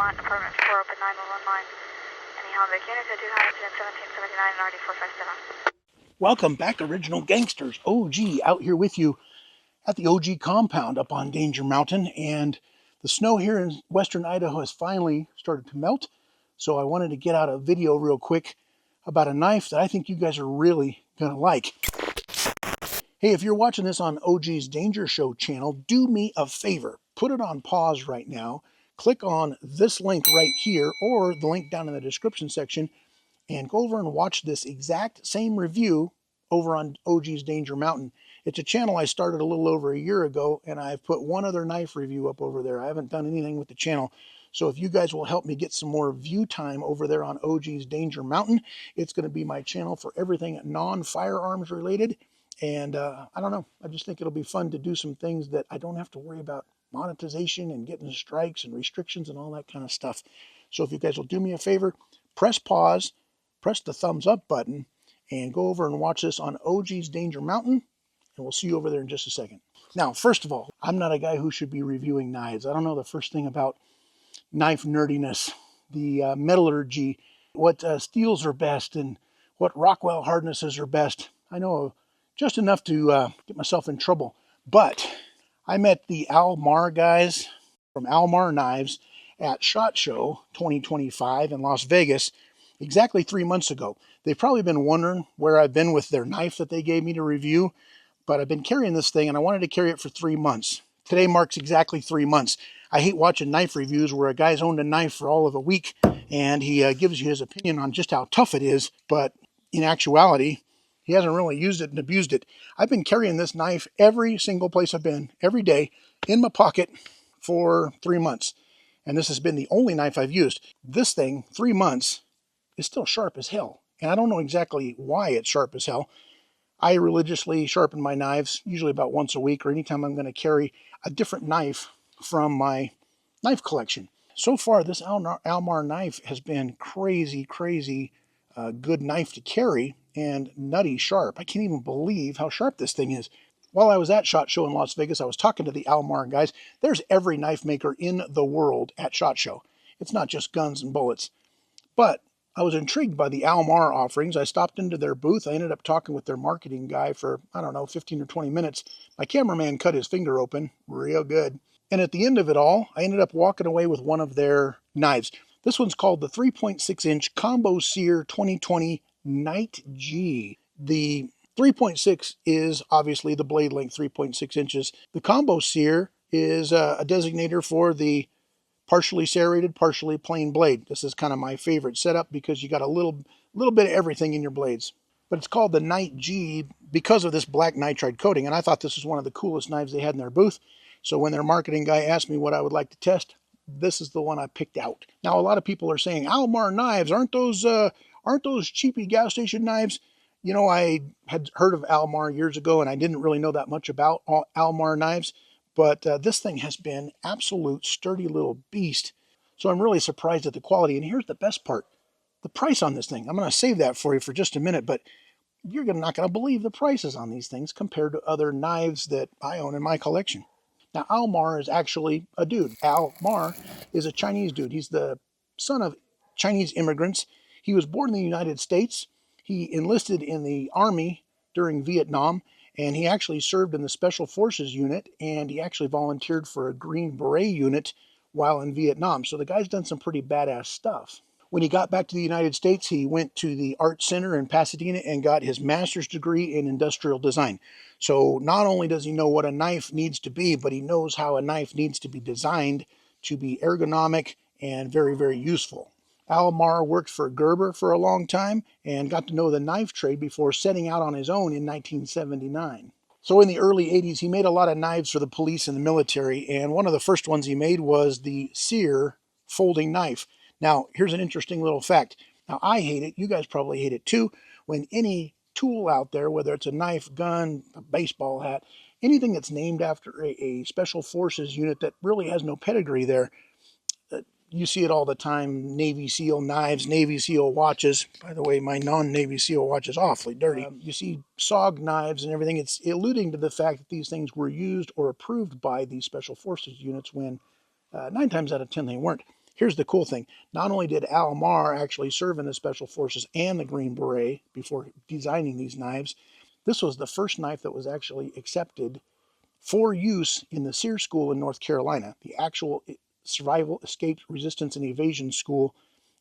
1, apartment 4, open 9119. Any Hallback units at 200 1779 and RD 457. Welcome back, Original Gangsters. OG out here with you at the OG compound up on Danger Mountain. And the snow here in western Idaho has finally started to melt. So I wanted to get out a video real quick about a knife that I think you guys are really going to like. Hey, if you're watching this on OG's Danger Show channel, do me a favor. Put it on pause right now. Click on this link right here or the link down in the description section and go over and watch this exact same review over on OG's Danger Mountain. It's a channel I started a little over a year ago, and I've put one other knife review up over there. I haven't done anything with the channel. So if you guys will help me get some more view time over there on OG's Danger Mountain, it's going to be my channel for everything non-firearms related. And I don't know, I just think it'll be fun to do some things that I don't have to worry about monetization and getting strikes and restrictions and all that kind of stuff. So if you guys will do me a favor, press pause, press the thumbs up button, and go over and watch this on OG's Danger Mountain, and we'll see you over there in just a second. Now, first of all, I'm not a guy who should be reviewing knives. I don't know the first thing about knife nerdiness, the metallurgy, what steels are best, and what Rockwell hardnesses are best. I know just enough to get myself in trouble. But I met the Almar guys from Almar Knives at SHOT Show 2025 in Las Vegas exactly 3 months ago. They've probably been wondering where I've been with their knife that they gave me to review, but I've been carrying this thing and I wanted to carry it for 3 months. Today marks exactly 3 months. I hate watching knife reviews where a guy's owned a knife for all of a week and he gives you his opinion on just how tough it is, but in actuality, he hasn't really used it and abused it. I've been carrying this knife every single place I've been, every day, in my pocket for 3 months. And this has been the only knife I've used. This thing, 3 months, is still sharp as hell. And I don't know exactly why it's sharp as hell. I religiously sharpen my knives, usually about once a week or anytime I'm going to carry a different knife from my knife collection. So far, this Almar knife has been crazy good knife to carry and nutty sharp. I can't even believe how sharp this thing is. While I was at SHOT Show in Las Vegas, I was talking to the Almar guys. There's every knife maker in the world at SHOT Show. It's not just guns and bullets. But I was intrigued by the Almar offerings. I stopped into their booth. I ended up talking with their marketing guy for, I don't know, 15 or 20 minutes. My cameraman cut his finger open real good. And at the end of it all, I ended up walking away with one of their knives. This one's called the 3.6-inch Combo SERE 2020 Night G. The 3.6 is obviously the blade length, 3.6 inches. The Combo SERE is a designator for the partially serrated, partially plain blade. This is kind of my favorite setup because you got a little bit of everything in your blades. But it's called the Night G because of this black nitride coating, and I thought this was one of the coolest knives they had in their booth. So when their marketing guy asked me what I would like to test, this is the one I picked out. Now, a lot of people are saying, Almar knives, aren't those cheapy gas station knives? You know, I had heard of Almar years ago, and I didn't really know that much about Almar knives. But this thing has been absolute sturdy little beast. So I'm really surprised at the quality. And here's the best part. The price on this thing. I'm going to save that for you for just a minute, but you're not going to believe the prices on these things compared to other knives that I own in my collection. Now, Almar is actually a dude. Almar is a Chinese dude. He's the son of Chinese immigrants. He was born in the United States. He enlisted in the Army during Vietnam, and he actually served in the Special Forces unit, and he actually volunteered for a Green Beret unit while in Vietnam. So the guy's done some pretty badass stuff. When he got back to the United States, he went to the Art Center in Pasadena and got his master's degree in industrial design. So not only does he know what a knife needs to be, but he knows how a knife needs to be designed to be ergonomic and very useful. Almar worked for Gerber for a long time and got to know the knife trade before setting out on his own in 1979. So in the early 80s, he made a lot of knives for the police and the military, and one of the first ones he made was the SERE folding knife. Now, here's an interesting little fact. Now, I hate it. You guys probably hate it too. When any tool out there, whether it's a knife, gun, a baseball hat, anything that's named after a special forces unit that really has no pedigree there, you see it all the time. Navy SEAL knives, Navy SEAL watches. By the way, my non-Navy SEAL watch is awfully dirty. You see SOG knives and everything. It's alluding to the fact that these things were used or approved by these special forces units when 9 times out of 10 they weren't. Here's the cool thing. Not only did Almar actually serve in the Special Forces and the Green Beret before designing these knives, this was the first knife that was actually accepted for use in the SERE school in North Carolina, the actual survival, escape, resistance, and evasion school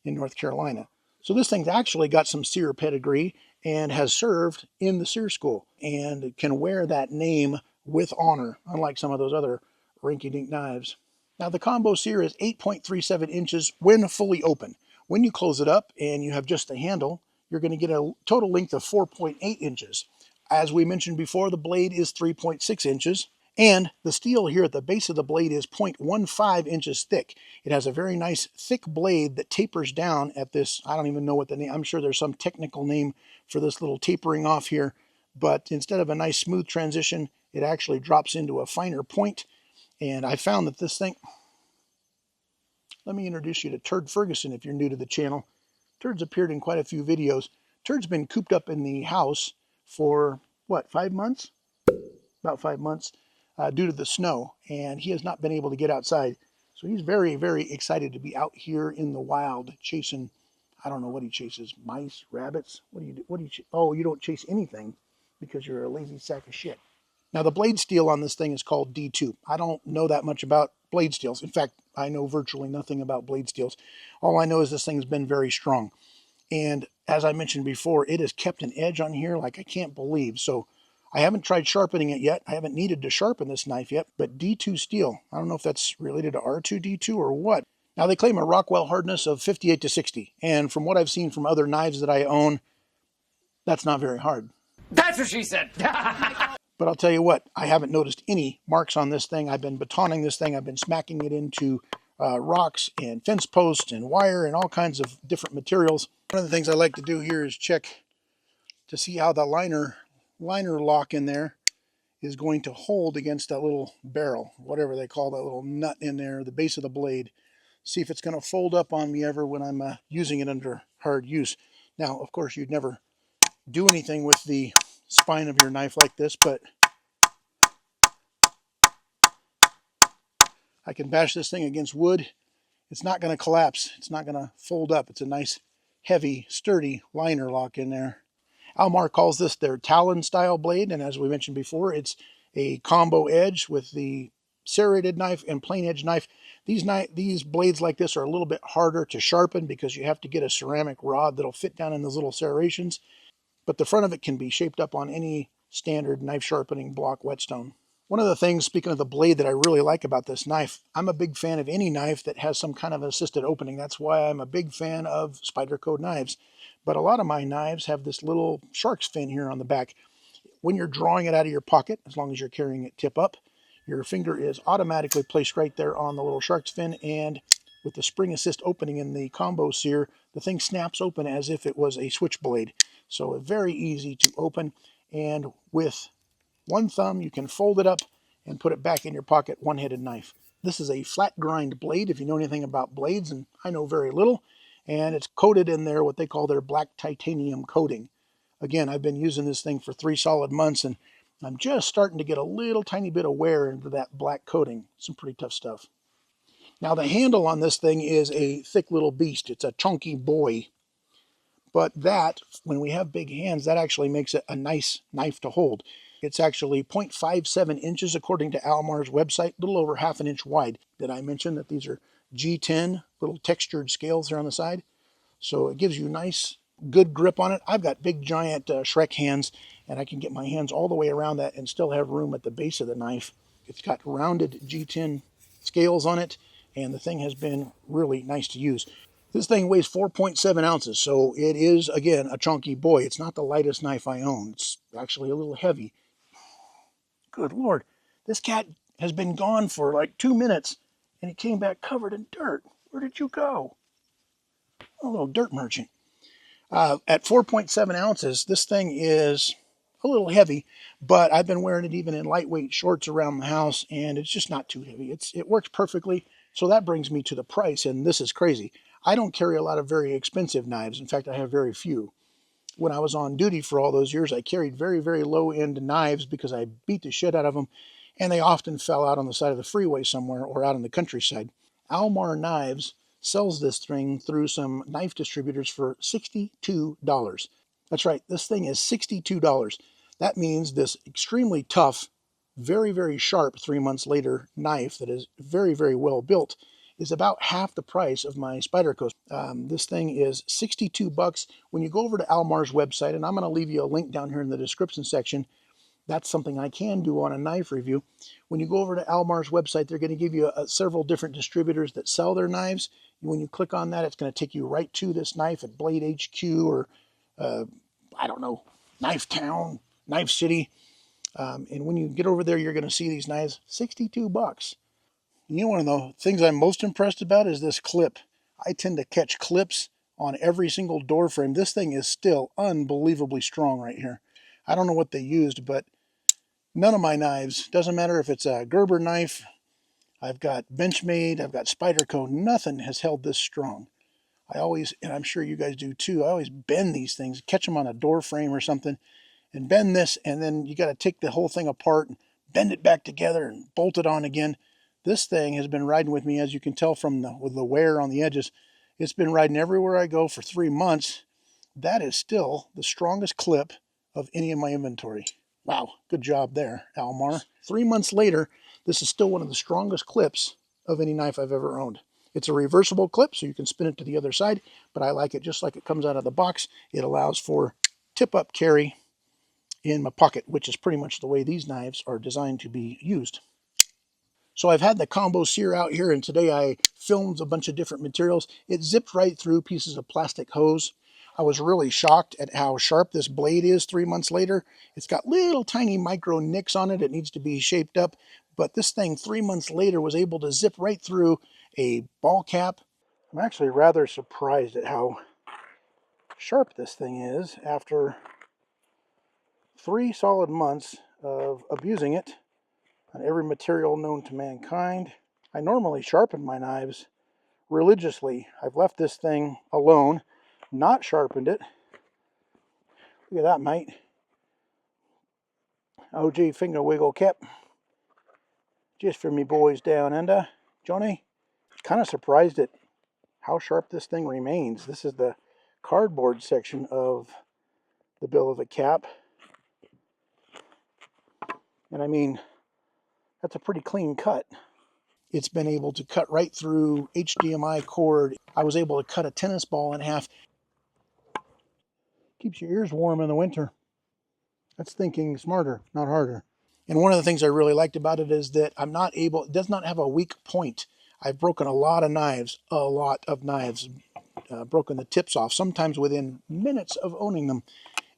in North Carolina. So this thing's actually got some SERE pedigree and has served in the SERE school and can wear that name with honor, unlike some of those other rinky-dink knives. Now the combo SERE is 8.37 inches when fully open. When you close it up and you have just the handle, you're going to get a total length of 4.8 inches. As we mentioned before, the blade is 3.6 inches. And the steel here at the base of the blade is 0.15 inches thick. It has a very nice thick blade that tapers down at this, I don't even know what the name, I'm sure there's some technical name for this little tapering off here, but instead of a nice smooth transition, it actually drops into a finer point. And I found that this thing, let me introduce you to Turd Ferguson if you're new to the channel. Turd's appeared in quite a few videos. Turd's been cooped up in the house for, what, 5 months? About 5 months. Due to the snow, and he has not been able to get outside. So he's very, very excited to be out here in the wild chasing, I don't know what he chases, mice, rabbits? What do you do? Oh, you don't chase anything because you're a lazy sack of shit. Now the blade steel on this thing is called D2. I don't know that much about blade steels. In fact, I know virtually nothing about blade steels. All I know is this thing's been very strong. And as I mentioned before, it has kept an edge on here like I can't believe. So I haven't tried sharpening it yet. I haven't needed to sharpen this knife yet, but D2 steel, I don't know if that's related to R2D2 or what. Now they claim a Rockwell hardness of 58 to 60. And from what I've seen from other knives that I own, that's not very hard. That's what she said. But I'll tell you what, I haven't noticed any marks on this thing. I've been batoning this thing. I've been smacking it into rocks and fence posts and wire and all kinds of different materials. One of the things I like to do here is check to see how the liner lock in there is going to hold against that little barrel, whatever they call that little nut in there, the base of the blade. See if it's going to fold up on me ever when I'm using it under hard use. Now, of course, you'd never do anything with the spine of your knife like this, but I can bash this thing against wood. It's not going to collapse. It's not going to fold up. It's a nice, heavy, sturdy liner lock in there. Almar calls this their Talon style blade, and as we mentioned before, it's a combo edge with the serrated knife and plain edge knife. These blades like this are a little bit harder to sharpen because you have to get a ceramic rod that'll fit down in those little serrations, but the front of it can be shaped up on any standard knife sharpening block whetstone. One of the things, speaking of the blade, that I really like about this knife, I'm a big fan of any knife that has some kind of assisted opening. That's why I'm a big fan of Spyderco knives. But a lot of my knives have this little shark's fin here on the back. When you're drawing it out of your pocket, as long as you're carrying it tip up, your finger is automatically placed right there on the little shark's fin, and with the spring assist opening in the combo SERE, the thing snaps open as if it was a switchblade. So very easy to open, and with one thumb you can fold it up and put it back in your pocket, one-headed knife. This is a flat grind blade, if you know anything about blades, and I know very little, and it's coated in there what they call their black titanium coating. Again, I've been using this thing for 3 solid months, and I'm just starting to get a little tiny bit of wear into that black coating. Some pretty tough stuff. Now the handle on this thing is a thick little beast. It's a chunky boy. But that, when we have big hands, that actually makes it a nice knife to hold. It's actually 0.57 inches according to Almar's website, a little over ½ an inch wide. Did I mention that these are G10 little textured scales there on the side? So it gives you nice, good grip on it. I've got big, giant Shrek hands, and I can get my hands all the way around that and still have room at the base of the knife. It's got rounded G10 scales on it, and the thing has been really nice to use. This thing weighs 4.7 ounces, so it is, again, a chunky boy. It's not the lightest knife I own. It's actually a little heavy. Good Lord, this cat has been gone for like 2 minutes, and he came back covered in dirt. Where did you go? A little dirt merchant. At 4.7 ounces, this thing is a little heavy, but I've been wearing it even in lightweight shorts around the house, and it's just not too heavy. It works perfectly. So that brings me to the price, and this is crazy. I don't carry a lot of very expensive knives. In fact, I have very few. When I was on duty for all those years, I carried very, very low-end knives because I beat the shit out of them, and they often fell out on the side of the freeway somewhere or out in the countryside. Almar knives sells this thing through some knife distributors for $62. That's right, this thing is $62. That means this extremely tough, very, very sharp 3 months later knife that is very, very well built is about half the price of my Spyderco. This thing is 62 bucks. When you go over to Almar's website, and I'm going to leave you a link down here in the description section, that's something I can do on a knife review. When you go over to Almar's website, they're going to give you several different distributors that sell their knives. When you click on that, it's going to take you right to this knife at Blade HQ or, I don't know, Knife Town, Knife City. And when you get over there, you're going to see these knives, 62 bucks. You know, one of the things I'm most impressed about is this clip. I tend to catch clips on every single door frame. This thing is still unbelievably strong right here. I don't know what they used, but none of my knives, doesn't matter if it's a Gerber knife, I've got Benchmade, I've got Spyderco, nothing has held this strong. I always, and I'm sure you guys do too, I always bend these things, catch them on a door frame or something, and bend this, and then you got to take the whole thing apart and bend it back together and bolt it on again. This thing has been riding with me, as you can tell from with the wear on the edges. It's been riding everywhere I go for 3 months. That is still the strongest clip of any of my inventory. Wow, good job there, Almar. 3 months later, this is still one of the strongest clips of any knife I've ever owned. It's a reversible clip, so you can spin it to the other side, but I like it just like it comes out of the box. It allows for tip-up carry in my pocket, which is pretty much the way these knives are designed to be used. So I've had the combo SERE out here, and today I filmed a bunch of different materials. It zipped right through pieces of plastic hose. I was really shocked at how sharp this blade is 3 months later. It's got little tiny micro nicks on it. It needs to be shaped up. But this thing 3 months later was able to zip right through a ball cap. I'm actually rather surprised at how sharp this thing is after 3 solid months of abusing it on every material known to mankind. I normally sharpen my knives religiously. I've left this thing alone, not sharpened it. Look at that, mate. OG finger wiggle cap. Just for me boys down under. Johnny, kind of surprised at how sharp this thing remains. This is the cardboard section of the bill of the cap. And I mean, that's a pretty clean cut. It's been able to cut right through HDMI cord. I was able to cut a tennis ball in half. Keeps your ears warm in the winter. That's thinking smarter, not harder. And one of the things I really liked about it is that it does not have a weak point. I've broken a lot of knives, broken the tips off, sometimes within minutes of owning them.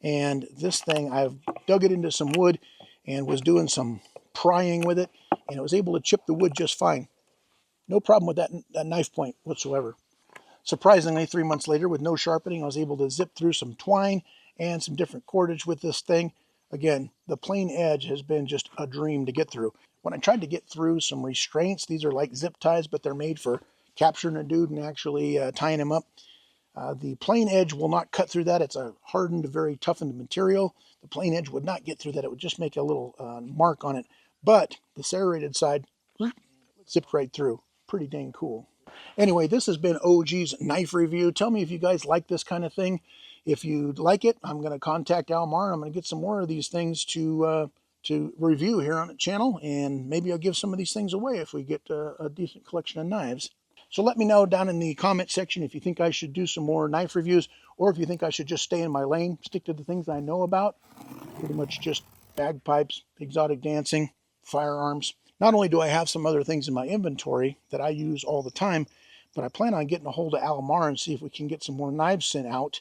And this thing, I've dug it into some wood and was doing some prying with it, and it was able to chip the wood just fine. No problem with that knife point whatsoever. Surprisingly, 3 months later, with no sharpening, I was able to zip through some twine and some different cordage with this thing. Again, the plain edge has been just a dream to get through. When I tried to get through some restraints, these are like zip ties, but they're made for capturing a dude and actually tying him up. The plain edge will not cut through that. It's a hardened, very toughened material. The plain edge would not get through that. It would just make a little mark on it. But the serrated side zipped right through. Pretty dang cool. Anyway, this has been OG's knife review. Tell me if you guys like this kind of thing. If you like it, I'm going to contact Almar. I'm going to get some more of these things to review here on the channel, and maybe I'll give some of these things away if we get a decent collection of knives. So let me know down in the comment section if you think I should do some more knife reviews, or if you think I should just stay in my lane, stick to the things I know about. Pretty much just bagpipes, exotic dancing, firearms. Not only do I have some other things in my inventory that I use all the time, but I plan on getting a hold of Almar and see if we can get some more knives sent out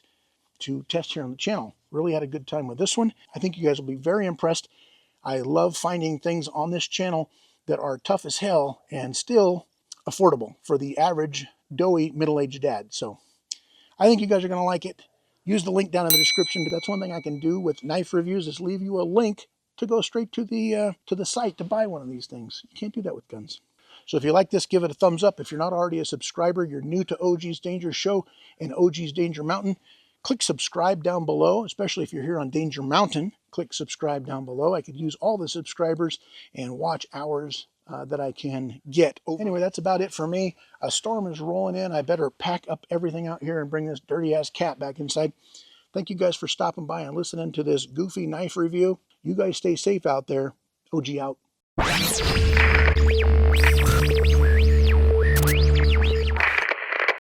to test here on the channel. Really had a good time with this one. I think you guys will be very impressed. I love finding things on this channel that are tough as hell and still affordable for the average doughy middle-aged dad. So I think you guys are going to like it. Use the link down in the description. That's one thing I can do with knife reviews, is leave you a link to go straight to the site to buy one of these things. You can't do that with guns. So if you like this, give it a thumbs up. If you're not already a subscriber, you're new to OG's Danger Show and OG's Danger Mountain, click subscribe down below, especially if you're here on Danger Mountain. Click subscribe down below. I could use all the subscribers and watch hours that I can get. Anyway, that's about it for me. A storm is rolling in. I better pack up everything out here and bring this dirty ass cat back inside. Thank you guys for stopping by and listening to this goofy knife review. You guys stay safe out there. OG out.